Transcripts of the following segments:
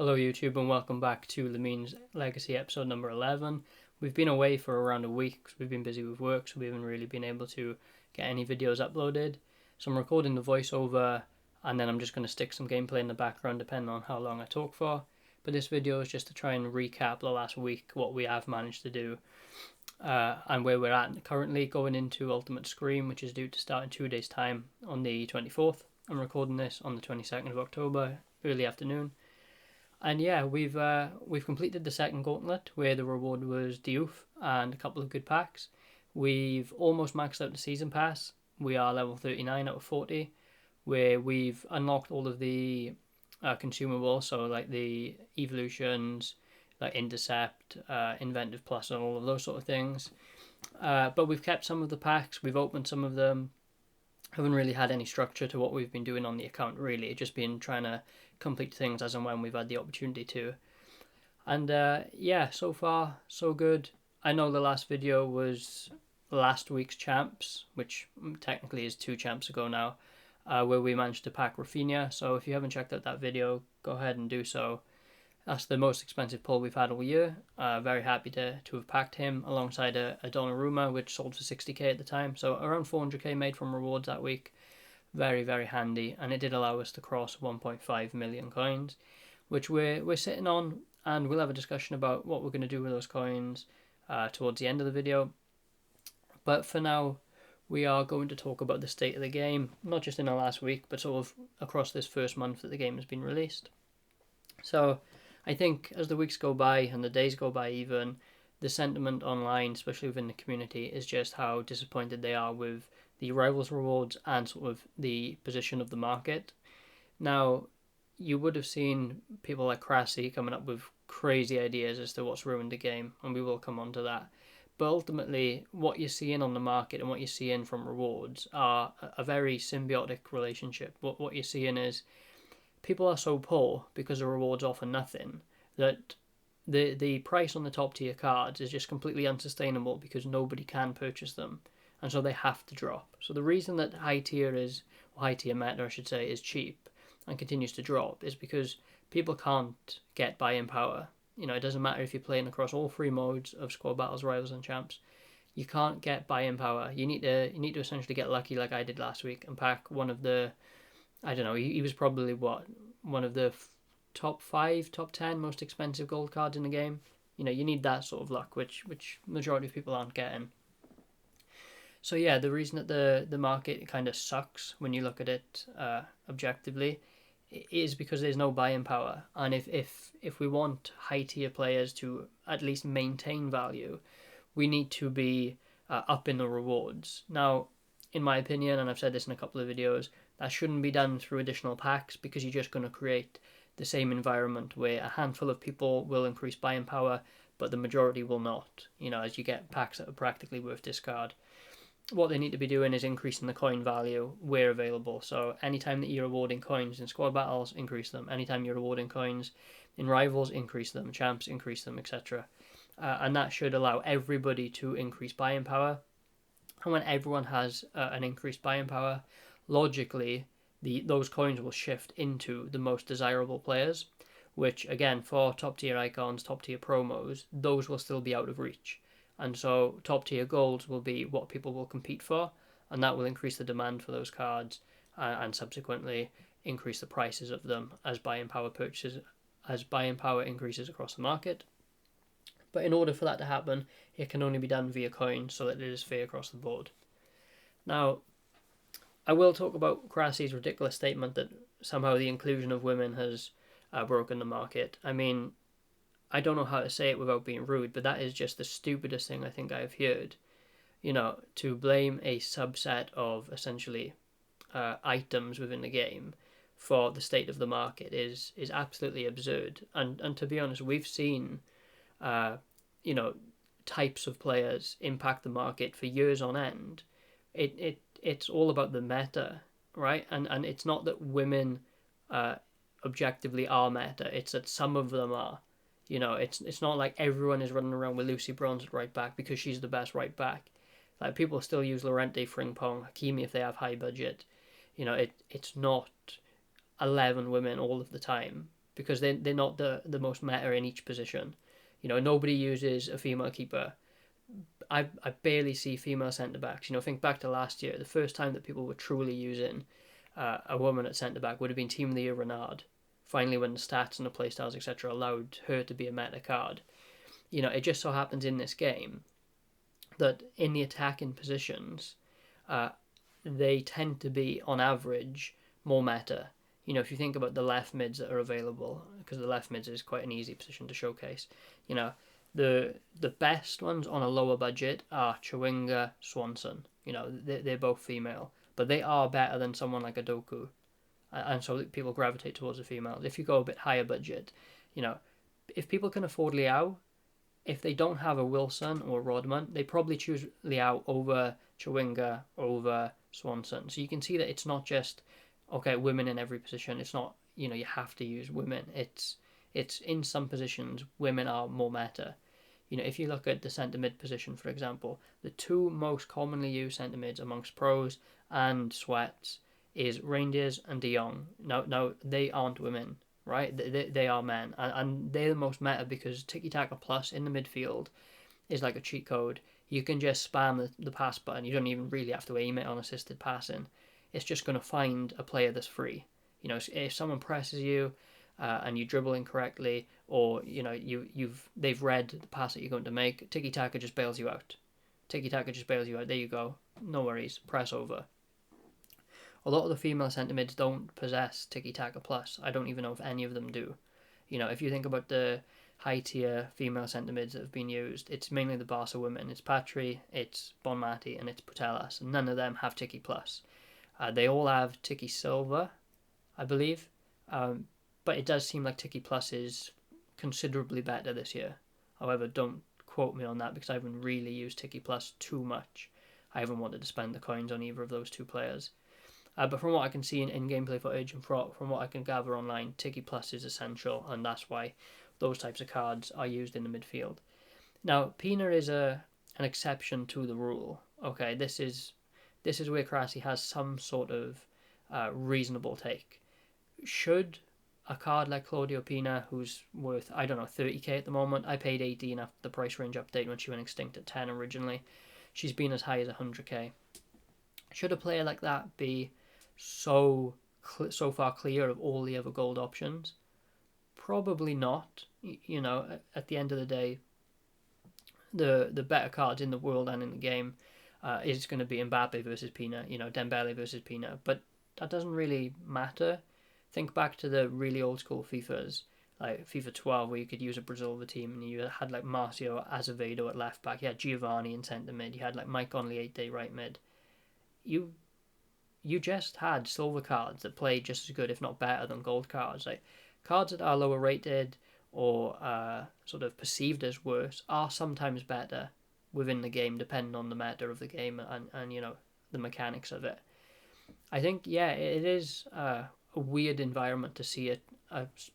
Hello YouTube and welcome back to Lamine's Legacy episode number 11. We've been away for around a week because we've been busy with work, so we haven't really been able to get any videos uploaded. So I'm recording the voiceover and then I'm just going to stick some gameplay in the background depending on how long I talk for. But this video is just to try and recap the last week, what we have managed to do and where we're at currently going into Ultimate Scream, which is due to start in 2 days time on the 24th. I'm recording this on the 22nd of October, early afternoon. And yeah, we've completed the second gauntlet where the reward was Diouf and a couple of good packs. We've almost maxed out the season pass. We are level 39 out of 40, where we've unlocked all of the consumables, so like the evolutions, like Intercept, Inventive Plus, and all of those sort of things. But we've kept some of the packs. We've opened some of them. Haven't really had any structure to what we've been doing on the account, really. It's just been trying to complete things as and when we've had the opportunity to. And yeah, so far so good. I know the last video was last week's champs, which technically is 2 champs ago now, where we managed to pack Rafinha. So if you haven't checked out that video, go ahead and do so. That's the most expensive pull we've had all year. Very happy to have packed him alongside a Donnarumma, which sold for 60k at the time. So around 400k made from rewards that week. Very, very handy. And it did allow us to cross 1.5 million coins, which we're sitting on. And we'll have a discussion about what we're going to do with those coins towards the end of the video. But for now, we are going to talk about the state of the game, not just in the last week, but sort of across this first month that the game has been released. So I think as the weeks go by and the days go by even, the sentiment online, especially within the community, is just how disappointed they are with the Rivals rewards and sort of the position of the market. Now, you would have seen people like Crassi coming up with crazy ideas as to what's ruined the game, and we will come on to that. But ultimately, what you're seeing on the market and what you're seeing from rewards are a very symbiotic relationship. What you're seeing is people are so poor because the rewards offer nothing that the price on the top tier cards is just completely unsustainable because nobody can purchase them, and so they have to drop. So the reason that high tier meta I should say is cheap and continues to drop is because people can't get buy-in power. You know, it doesn't matter if you're playing across all 3 modes of squad battles, rivals, and champs. You can't get buy-in power. You need to essentially get lucky like I did last week and pack one of the, I don't know, he was probably one of the top 5, top 10 most expensive gold cards in the game. You know, you need that sort of luck, which majority of people aren't getting. So yeah, the reason that the market kind of sucks when you look at it objectively is because there's no buy-in power. And if we want high tier players to at least maintain value, we need to be up in the rewards. Now, in my opinion, and I've said this in a couple of videos, that shouldn't be done through additional packs because you're just going to create the same environment where a handful of people will increase buying power, but the majority will not, you know, as you get packs that are practically worth discard. What they need to be doing is increasing the coin value where available. So anytime that you're rewarding coins in squad battles, increase them. Anytime you're rewarding coins in rivals, increase them. Champs, increase them, etc. And that should allow everybody to increase buying power. And when everyone has an increased buying power, logically, those coins will shift into the most desirable players, which again, for top tier icons, top tier promos, those will still be out of reach. And so top tier golds will be what people will compete for, and that will increase the demand for those cards and subsequently increase the prices of them as buying power increases across the market. But in order for that to happen, it can only be done via coins so that it is fair across the board. Now, I will talk about Crassi's ridiculous statement that somehow the inclusion of women has broken the market. I mean, I don't know how to say it without being rude, but that is just the stupidest thing I think I have heard. You know, to blame a subset of essentially items within the game for the state of the market is absolutely absurd. And to be honest, we've seen, you know, types of players impact the market for years on end. It's all about the meta, right? And it's not that women objectively are meta. It's that some of them are. You know, it's not like everyone is running around with Lucy Bronze at right back because she's the best right back. Like, people still use Llorente, Frimpong, Hakimi if they have high budget. You know, it's not 11 women all of the time. because they're not the most meta in each position. Nobody uses a female keeper. I barely see female centre backs. Think back to last year. The first time that people were truly using a woman at centre back would have been Team of the Year Renard. Finally, when the stats and the playstyles etc. allowed her to be a meta card. It just so happens in this game that in the attacking positions, they tend to be on average more meta. If you think about the left mids that are available, because the left mids is quite an easy position to showcase. The best ones on a lower budget are Chawinga, Swanson. They're both female, but they are better than someone like a Doku, and so people gravitate towards the females. If you go a bit higher budget, if people can afford Liao, if they don't have a Wilson or Rodman, they probably choose Liao over Chawinga, over Swanson. So you can see that it's not just, okay, women in every position. It's not, you have to use women. It's in some positions, women are more meta. If you look at the centre mid position, for example, the two most commonly used centre mids amongst pros and sweats is Reindeers and De Jong. Now they aren't women, right? They are men, and they're the most meta because Tiki Taka Plus in the midfield is like a cheat code. You can just spam the pass button. You don't even really have to aim it on assisted passing. It's just going to find a player that's free. If someone presses you and you dribble incorrectly, or they've read the pass that you're going to make, Tiki Taka just bails you out. Tiki Taka just bails you out. There you go. No worries. Press over. A lot of the female centre mids don't possess Tiki Taka Plus. I don't even know if any of them do. If you think about the high tier female centre mids that have been used, it's mainly the Barca women. It's Patry, it's Bonmati, and it's Putellas. And none of them have Tiki Plus. They all have Tiki Silver, I believe. But it does seem like Tiki Plus is considerably better this year. However, don't quote me on that because I haven't really used Tiki Plus too much. I haven't wanted to spend the coins on either of those two players. But from what I can see in gameplay footage and from what I can gather online, Tiki Plus is essential, and that's why those types of cards are used in the midfield. Now, Pina is an exception to the rule. Okay, this is where Krasi has some sort of reasonable take. Should a card like Claudio Pina, who's worth, 30k at the moment. I paid 18 after the price range update when she went extinct at 10 originally. She's been as high as 100k. Should a player like that be so far clear of all the other gold options? Probably not. At the end of the day, the better cards in the world and in the game is going to be Mbappe versus Pina, Dembele versus Pina. But that doesn't really matter. Think back to the really old school FIFAs, like FIFA 12, where you could use a Brazil team, and you had like Marcio Azevedo at left back, you had Giovanni in centre mid, you had like Mike Conley 8-day right mid. You just had silver cards that played just as good, if not better, than gold cards. Like cards that are lower rated or sort of perceived as worse are sometimes better within the game, depending on the meta of the game and the mechanics of it. I think it is a weird environment to see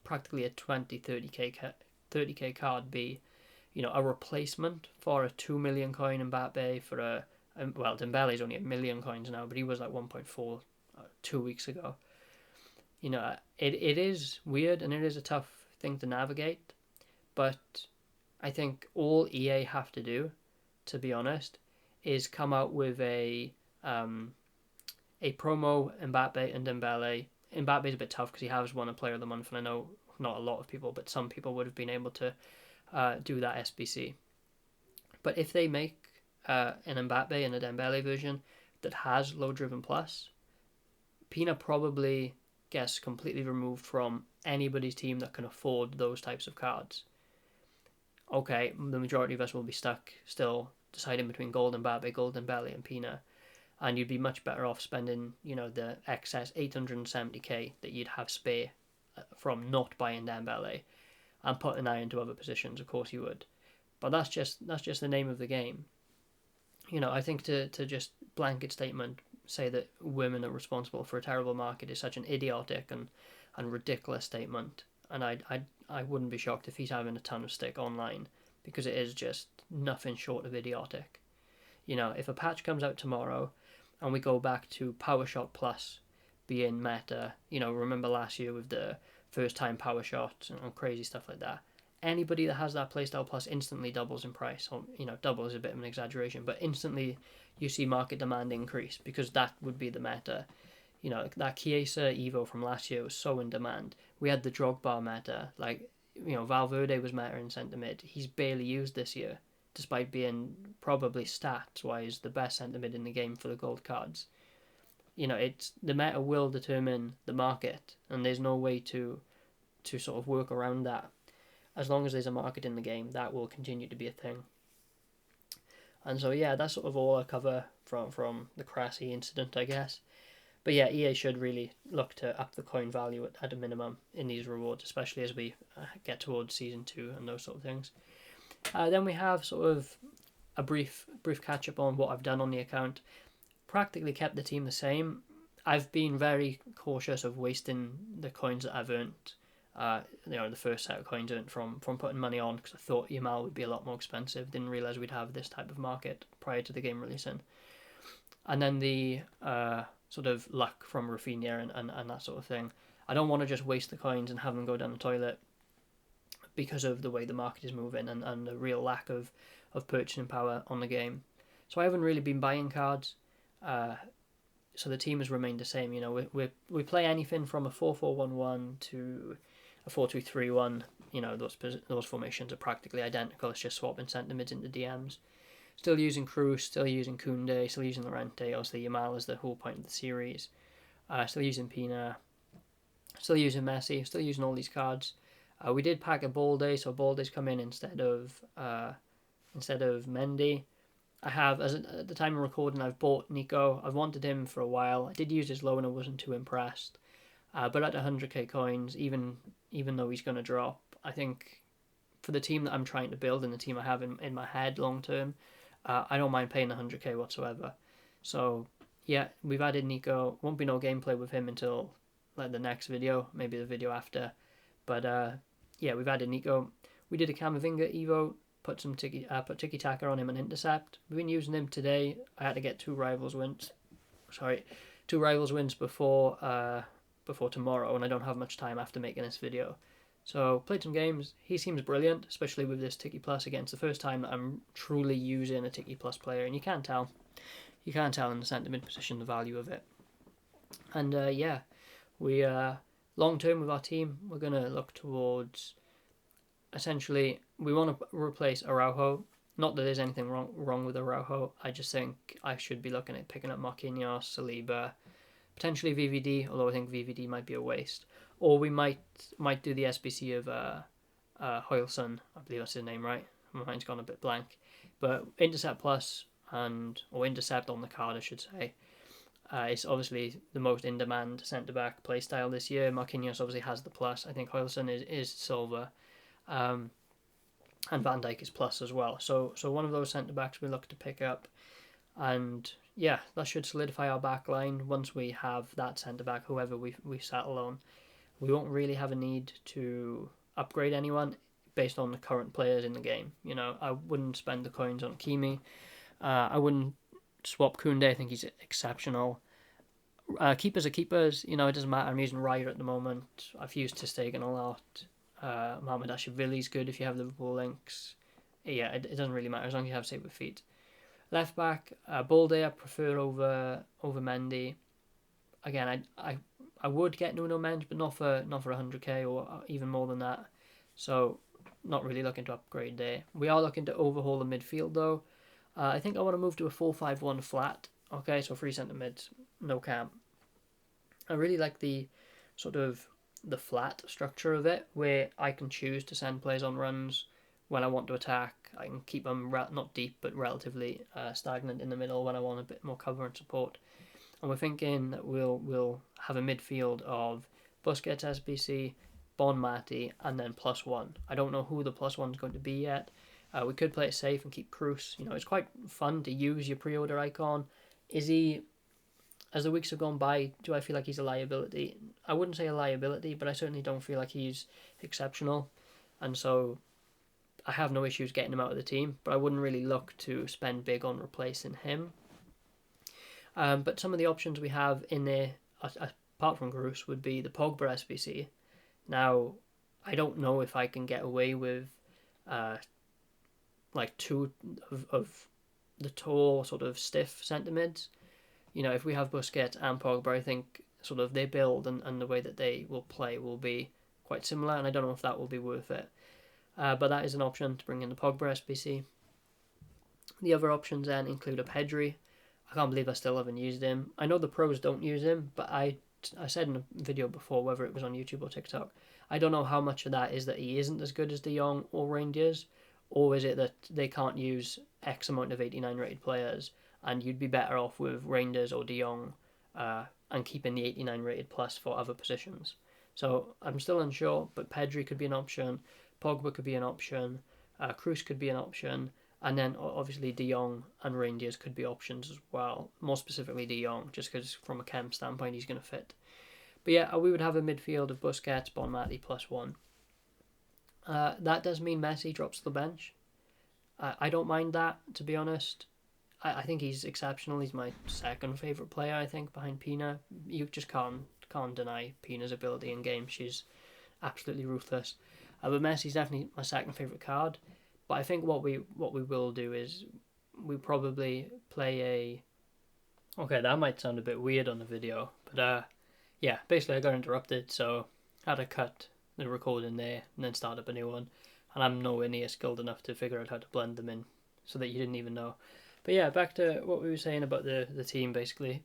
practically a 30k card be a replacement for a 2 million coin Mbappe for Dembele's only 1 million coins now, but he was like 1.4 2 weeks ago. It is weird and it is a tough thing to navigate, but I think all EA have to do, to be honest, is come out with a promo Mbappe and Dembele. Mbappe's a bit tough because he has won a Player of the Month, and I know not a lot of people, but some people would have been able to do that SBC. But if they make an Mbappe and a Dembele version that has low driven plus, Pina probably gets completely removed from anybody's team that can afford those types of cards. Okay, the majority of us will be stuck still deciding between gold Mbappe, gold Dembele, and Pina, and you'd be much better off spending the excess 870k that you'd have spare from not buying Dembele and putting that into other positions. Of course you would, but that's just the name of the game. I think to just blanket statement say that women are responsible for a terrible market is such an idiotic and ridiculous statement, and I wouldn't be shocked if he's having a ton of stick online, because it is just nothing short of idiotic. If a patch comes out tomorrow and we go back to Power Shot Plus being meta, remember last year with the first time power shots and crazy stuff like that. Anybody that has that playstyle plus instantly doubles in price. Or, double is a bit of an exaggeration, but instantly you see market demand increase, because that would be the meta. That Chiesa Evo from last year was so in demand. We had the Drogba meta. Valverde was meta in centre mid. He's barely used this year, despite being probably stats-wise the best centre mid in the game for the gold cards. It's the meta will determine the market, and there's no way to sort of work around that. As long as there's a market in the game, that will continue to be a thing. And so yeah, that's sort of all I cover from the Crassi incident, I guess. But yeah, EA should really look to up the coin value at a minimum in these rewards, especially as we get towards Season 2 and those sort of things. Then we have sort of a brief catch-up on what I've done on the account. Practically kept the team the same. I've been very cautious of wasting the coins that I've earned. The first set of coins earned from putting money on, because I thought Yamal would be a lot more expensive. Didn't realise we'd have this type of market prior to the game releasing. And then the sort of luck from Rafinha and that sort of thing. I don't want to just waste the coins and have them go down the toilet because of the way the market is moving and the real lack of purchasing power on the game. So I haven't really been buying cards. So the team has remained the same. We play anything from a 4-4-1-1 to a 4-2-3-1. Those formations are practically identical. It's just swapping centre mids into DMs. Still using Kroos, still using Koundé, still using Llorente. Obviously Yamal is the whole point of the series. Still using Pina, still using Messi, still using all these cards. We did pack a Balde, so Balde's come in instead of Mendy. I have, at the time of recording, I've bought Nico. I've wanted him for a while. I did use his loan, I wasn't too impressed. But at 100k coins, even though he's going to drop, I think for the team that I'm trying to build and the team I have in my head long term, I don't mind paying 100k whatsoever. So yeah, we've added Nico. Won't be no gameplay with him until the next video, maybe the video after. But yeah, we've added Nico. We did a Camavinga Evo. Put Tiki Taka on him and intercept. We've been using him today. I had to get two rivals wins before tomorrow, and I don't have much time after making this video. So played some games. He seems brilliant, especially with this Tiki Plus against the first time that I'm truly using a Tiki Plus player, and you can't tell in the centre mid position the value of it. And yeah, we long term with our team, we're gonna look towards. Essentially, we want to replace Araujo. Not that there's anything wrong with Araujo. I just think I should be looking at picking up Marquinhos, Saliba, potentially VVD, although I think VVD might be a waste. Or we might do the SBC of Hoylson. I believe that's his name, right? My mind's gone a bit blank. But Intercept Plus, or Intercept on the card, I should say. It's obviously the most in-demand centre-back playstyle this year. Marquinhos obviously has the plus. I think Hoylson is silver. And Van Dijk is plus as well. So one of those centre-backs we look to pick up. And yeah, that should solidify our back line. Once we have that centre-back, whoever we settle on, we won't really have a need to upgrade anyone based on the current players in the game. I wouldn't spend the coins on Kimi. I wouldn't swap Koundé. I think he's exceptional. Keepers are keepers. It doesn't matter. I'm using Raya at the moment. I've used Ter Stegen a lot. Mohamed Ashvili's good if you have Liverpool links. Yeah, it doesn't really matter as long as you have safe with feet. Left back, Balde I prefer over Mendy. Again, I would get Nuno Mendes, but not for 100k or even more than that. So not really looking to upgrade there. We are looking to overhaul the midfield though. I think I want to move to a 4-5-1 flat. Okay, so 3 centre mids, no cam. I really like the sort of the flat structure of it, where I can choose to send players on runs when I want to attack. I can keep them not deep, but relatively stagnant in the middle when I want a bit more cover and support. And we're thinking that we'll have a midfield of Busquets, SBC, Bonmati, and then +1. I don't know who the +1 is going to be yet. We could play it safe and keep Kroos. It's quite fun to use your pre-order icon. Is he, as the weeks have gone by, do I feel like he's a liability? I wouldn't say a liability, but I certainly don't feel like he's exceptional. And so I have no issues getting him out of the team, but I wouldn't really look to spend big on replacing him. But some of the options we have in there, apart from Kroos, would be the Pogba SBC. Now, I don't know if I can get away with like two of the tall, sort of stiff centre mids. If we have Busquets and Pogba, I think sort of their build and the way that they will play will be quite similar, and I don't know if that will be worth it. But that is an option to bring in the Pogba SBC. The other options then include a Pedri. I can't believe I still haven't used him. I know the pros don't use him, but I said in a video before, whether it was on YouTube or TikTok, I don't know how much of that is that he isn't as good as De Jong or Rangers, or is it that they can't use X amount of 89 rated players, and you'd be better off with Rangers or De Jong and keeping the 89 rated plus for other positions. So I'm still unsure, but Pedri could be an option, Pogba could be an option, Kroos could be an option, and then obviously De Jong and Rangers could be options as well. More specifically De Jong, just because from a CHAMPS standpoint he's going to fit. But yeah, we would have a midfield of Busquets, Bonmati +1. That does mean Messi drops to the bench. I don't mind that, to be honest. I think he's exceptional. He's my second favourite player, I think, behind Pina. You just can't deny Pina's ability in game. She's absolutely ruthless. But Messi's definitely my second favourite card. But I think what we will do is we probably play a... Okay, that might sound a bit weird on the video, but yeah, basically I got interrupted, so I had to cut the recording there and then start up a new one. And I'm nowhere near skilled enough to figure out how to blend them in so that you didn't even know. But yeah, back to what we were saying about the team, basically.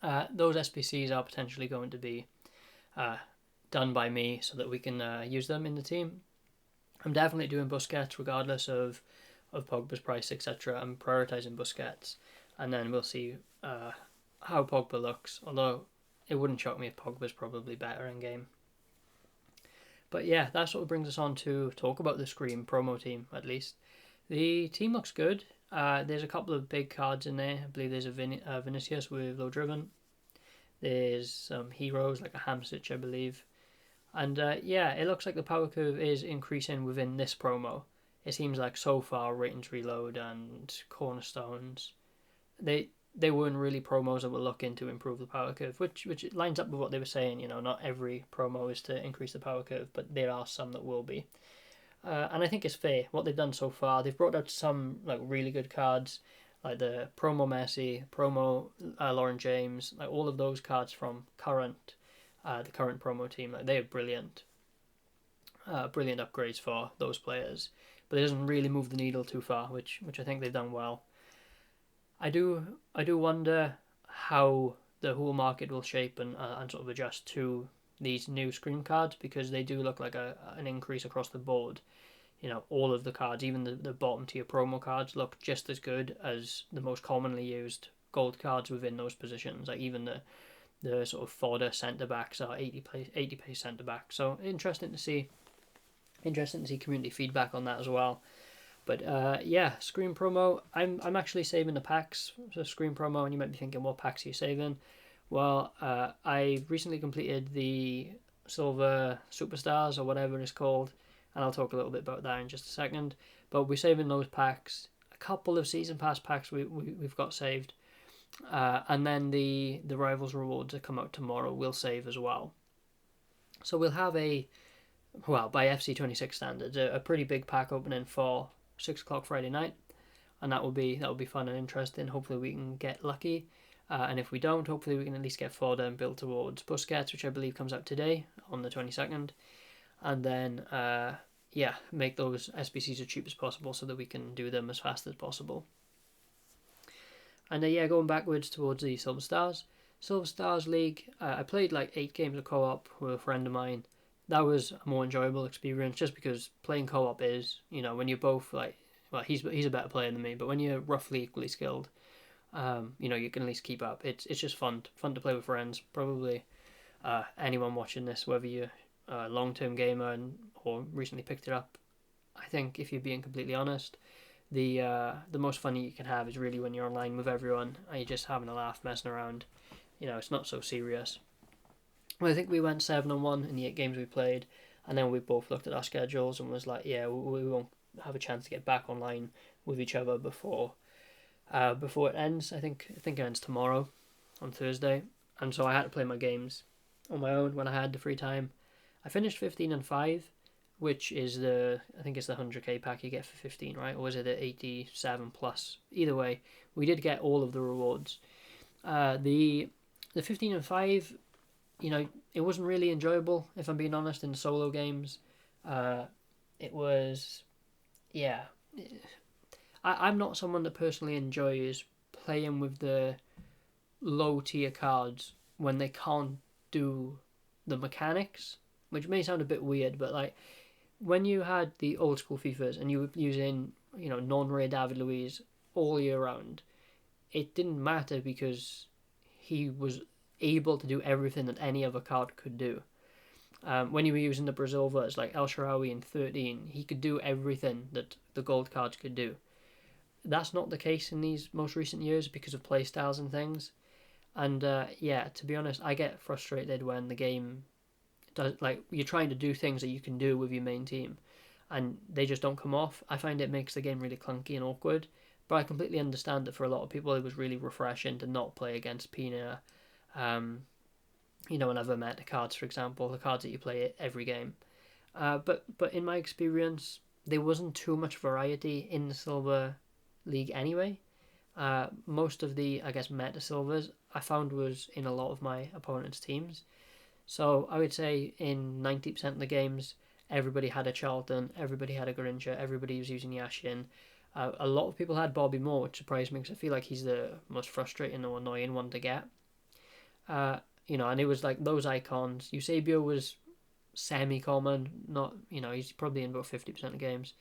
Those SBCs are potentially going to be done by me so that we can use them in the team. I'm definitely doing Busquets regardless of Pogba's price, etc. I'm prioritising Busquets, and then we'll see how Pogba looks, although it wouldn't shock me if Pogba's probably better in game. But yeah, that sort of brings us on to talk about the Scream promo team, at least. The team looks good. There's a couple of big cards in there. I believe there's a Vinicius with low driven. There's some heroes like a Hamsich, I believe. And yeah, it looks like the power curve is increasing within this promo. It seems like so far Ratings Reload and Cornerstones, they weren't really promos that were looking to improve the power curve, which lines up with what they were saying. Not every promo is to increase the power curve, but there are some that will be. And I think it's fair what they've done so far. They've brought out some like really good cards, like the promo Messi, promo Lauren James, like all of those cards from the current promo team. Like, they are brilliant upgrades for those players, but it doesn't really move the needle too far, which I think they've done well. I do wonder how the whole market will shape and sort of adjust to these new Scream cards, because they do look like an increase across the board. All of the cards, even the bottom tier promo cards, look just as good as the most commonly used gold cards within those positions. Like even the sort of fodder centre backs are 80 pace centre backs. So interesting to see community feedback on that as well. But yeah, Scream promo. I'm actually saving the packs for Scream promo, and you might be thinking, what packs are you saving? Well, I recently completed the Silver Superstars, or whatever it's called, and I'll talk a little bit about that in just a second. But we're saving those packs. A couple of Season Pass packs we've got saved. And then the Rivals rewards that come out tomorrow will save as well. So we'll have by FC26 standards, a pretty big pack opening for 6 o'clock Friday night, and that will be fun and interesting. Hopefully we can get lucky, and if we don't, hopefully we can at least get fodder and build towards Busquets, which I believe comes out today on the 22nd, and then make those SBCs as cheap as possible so that we can do them as fast as possible. And going backwards towards the Silver Stars League, I played like 8 games of co-op with a friend of mine. That was a more enjoyable experience, just because playing co-op is, when you're both like, well, he's a better player than me, but when you're roughly equally skilled, you can at least keep up. It's just fun to play with friends. Probably anyone watching this, whether you're a long-term gamer or recently picked it up, I think if you're being completely honest, the most fun you can have is really when you're online with everyone and you're just having a laugh, messing around. It's not so serious. Well, I think we went 7-1 in the 8 games we played, and then we both looked at our schedules and was like, yeah, we won't have a chance to get back online with each other before it ends. I think it ends tomorrow on Thursday, and so I had to play my games on my own when I had the free time, I finished 15 and 5, which is I think it's the 100k pack you get for 15, right? Or was it the 87 plus? Either way, we did get all of the rewards. The 15 and 5, it wasn't really enjoyable, if I'm being honest, in solo games. It was, yeah. I'm not someone that personally enjoys playing with the low tier cards when they can't do the mechanics, which may sound a bit weird, but like when you had the old school FIFAs and you were using, non-rare David Luiz all year round, it didn't matter because he was able to do everything that any other card could do. When you were using the Brazil verse like El Shaarawy in 13, he could do everything that the gold cards could do. That's not the case in these most recent years because of playstyles and things. And to be honest, I get frustrated when the game does, like, you're trying to do things that you can do with your main team and they just don't come off. I find it makes the game really clunky and awkward. But I completely understand that for a lot of people it was really refreshing to not play against Pina, and other meta cards, for example, the cards that you play every game. But in my experience, there wasn't too much variety in the Silver League anyway. Most of the, I guess, meta silvers I found was in a lot of my opponent's teams. So I would say in 90% of the games, everybody had a Charlton, everybody had a Garincha, everybody was using Yashin. A lot of people had Bobby Moore, which surprised me because I feel like he's the most frustrating or annoying one to get. And it was like those icons. Eusebio was semi-common, not, he's probably in about 50% of games.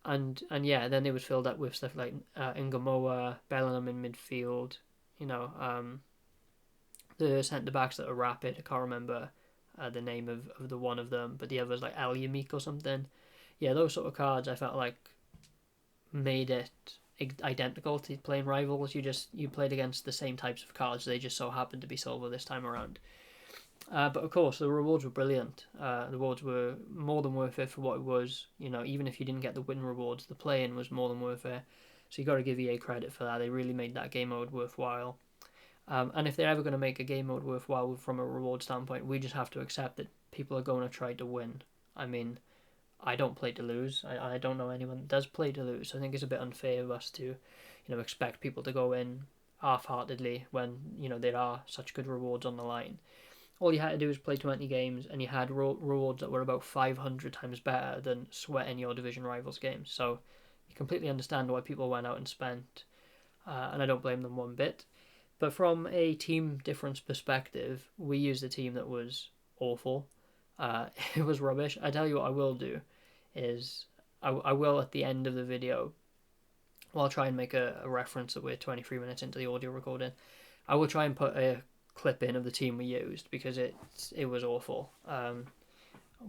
And then it was filled up with stuff like Ngamoa, Bellingham in midfield, the centre-backs that are rapid. I can't remember the name of the one of them, but the other's like El Yamik or something. Yeah, those sort of cards I felt like made it identical to playing rivals. You played against the same types of cards. They just so happened to be silver this time around. But of course, the rewards were brilliant. The rewards were more than worth it for what it was. Even if you didn't get the win rewards, the play-in was more than worth it. So you got to give EA credit for that. They really made that game mode worthwhile. And if they're ever going to make a game mode worthwhile from a reward standpoint, we just have to accept that people are going to try to win. I mean, I don't play to lose. I don't know anyone that does play to lose. So I think it's a bit unfair of us to, expect people to go in half-heartedly when, there are such good rewards on the line. All you had to do was play 20 games and you had rewards that were about 500 times better than sweating your division rivals games. So you completely understand why people went out and spent, and I don't blame them one bit. But from a team difference perspective, we used a team that was awful. It was rubbish. I tell you what I will do is I will at the end of the video, I'll try and make a reference that we're 23 minutes into the audio recording. I will try and put a clip in of the team we used because it was awful.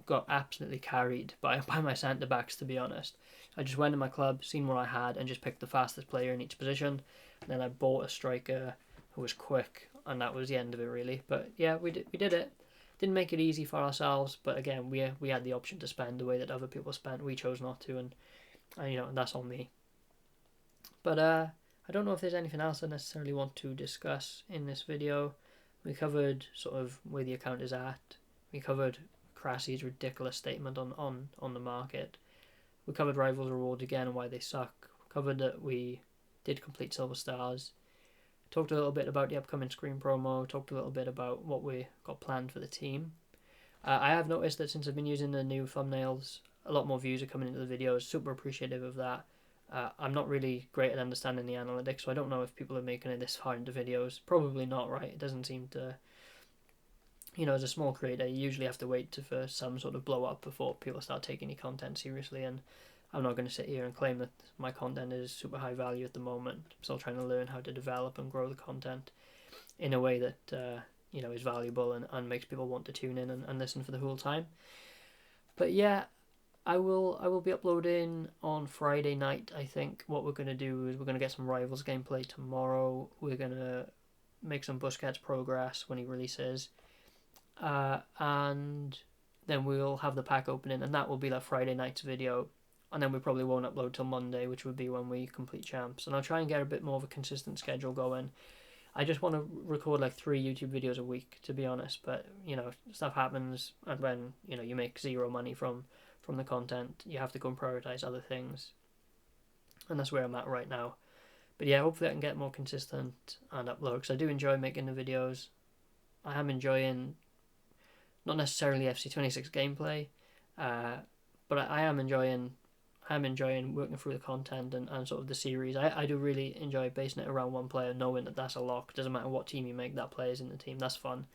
Got absolutely carried by my centre backs, to be honest. I just went in my club, seen what I had, and just picked the fastest player in each position. And then I bought a striker who was quick, and that was the end of it, really. But yeah, we did it. Didn't make it easy for ourselves, but again, we had the option to spend the way that other people spent. We chose not to, and that's on me. But I don't know if there's anything else I necessarily want to discuss in this video. We covered sort of where the account is at. We covered Crassie's ridiculous statement on the market. We covered Rivals Rewards again and why they suck. We covered that we did complete Silver Stars. Talked a little bit about the upcoming Screen promo. Talked a little bit about what we got planned for the team. I have noticed that since I've been using the new thumbnails, a lot more views are coming into the videos. Super appreciative of that. I'm not really great at understanding the analytics, so I don't know if people are making it this far into videos. Probably not, right? It doesn't seem to... as a small creator, you usually have to wait for some sort of blow up before people start taking your content seriously, and I'm not going to sit here and claim that my content is super high value at the moment. I'm still trying to learn how to develop and grow the content in a way that is valuable and makes people want to tune in and listen for the whole time. But yeah, I will be uploading on Friday night. I think what we're going to do is we're going to get some Rivals gameplay tomorrow. We're going to make some Busquets progress when he releases. And then we'll have the pack opening, and that will be that Friday night's video. And then we probably won't upload till Monday, which would be when we complete Champs. And I'll try and get a bit more of a consistent schedule going. I just want to record like 3 YouTube videos a week, to be honest. But you know, stuff happens, and when you know you make zero money from the content, you have to go and prioritize other things, and that's where I'm at right now. But yeah, hopefully I can get more consistent and upload, because I do enjoy making the videos. I am enjoying not necessarily FC26 gameplay, but I am enjoying working through the content and sort of the series. I do really enjoy basing it around one player, knowing that that's a lock. Doesn't matter what team you make, that player's in the team. That's fun.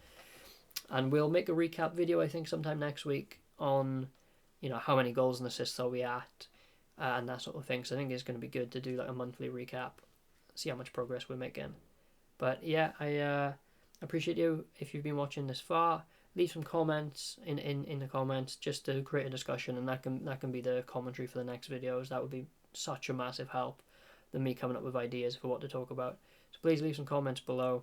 And we'll make a recap video, I think, sometime next week on, you know, how many goals and assists are we at, and that sort of thing. So I think it's going to be good to do like a monthly recap, see how much progress we're making. But yeah, I appreciate you if you've been watching this far. Leave some comments in the comments just to create a discussion, and that can be the commentary for the next videos. That would be such a massive help than me coming up with ideas for what to talk about. So please leave some comments below.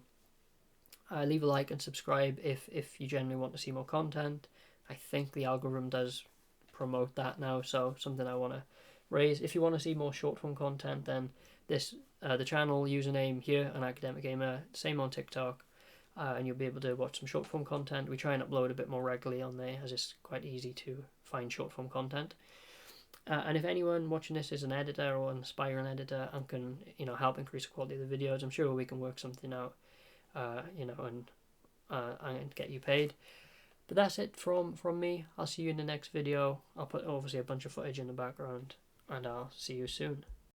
Leave a like and subscribe if you generally want to see more content. I think the algorithm does promote that now, so something I want to raise. If you want to see more short form content, then this the channel username here, an academic gamer, same on TikTok. And you'll be able to watch some short form content. We try and upload a bit more regularly on there, as it's quite easy to find short form content. And if anyone watching this is an editor or an aspiring editor and can help increase the quality of the videos, I'm sure we can work something out, and get you paid. But that's it from me. I'll see you in the next video. I'll put obviously a bunch of footage in the background, and I'll see you soon.